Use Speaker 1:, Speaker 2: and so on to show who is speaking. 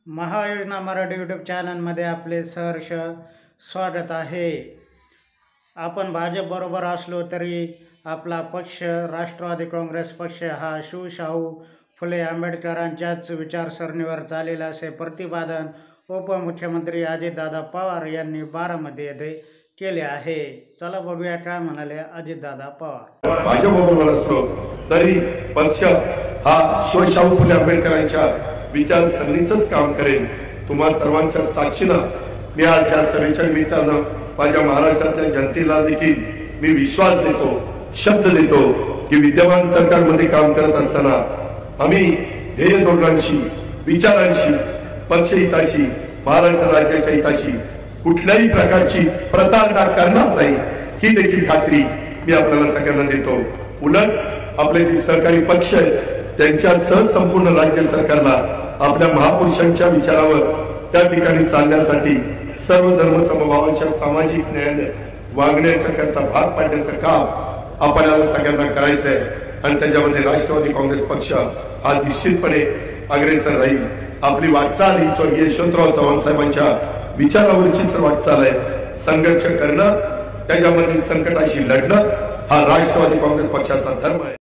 Speaker 1: महायोजना Marathi YouTube चॅनलमध्ये आपले सहर्ष स्वागत आहे। आपण भाजपबरोबर असलो तरी आपला पक्ष राष्ट्रवादी काँग्रेस पक्ष हा शिवशाहू फुले आंबेडकरांच्याच विचारसरणीवर चालेला असे प्रतिपादन उपमुख्यमंत्री अजितदादा पवार यांनी बारामती येथे केले आहे। चला बघूया काय म्हणाले अजितदादा पवार।
Speaker 2: भाजपबरोबर असलो तरी पक्ष हा शिवशाहू फुले आंबेडकरांच्या विचारसरणीचंच काम करेल। तुम्हा सर्वांच्या साक्षीनं मी आज या सभेच्या निमित्तानं माझ्या महाराष्ट्रातल्या जनतेला देखील मी विश्वास देतो, शब्द देतो की विद्यमान सरकारमध्ये काम करत असताना आम्ही ध्येय धोरणांशी, विचारांशी, पक्षहिताशी, महाराष्ट्र राज्याच्या हिताशी कुठल्याही प्रकारची प्रतारणा करणार नाही ही देखील खात्री मी आपल्याला सगळ्यांना देतो। उलट आपले जे सहकारी पक्ष आहेत त्यांच्यासह संपूर्ण राज्य सरकारला आपल्या महापुरुषांच्या विचारावर त्या ठिकाणी चालण्यासाठी सर्व धर्म समभावाच्या सामाजिक न्यायाने वागण्याचा करता भाग पाडण्याचं काम आपल्याला सगळ्यांना करायचं आहे आणि त्याच्यामध्ये राष्ट्रवादी काँग्रेस पक्ष हा निश्चितपणे अग्रेसर राहील। आपली वाटचाल ही स्वर्गीय यशवंतराव चव्हाण साहेबांच्या विचारावरचीच वाटचाल आहे। संघर्ष करणं, त्याच्यामध्ये संकटाशी लढणं हा राष्ट्रवादी काँग्रेस पक्षाचा धर्म आहे।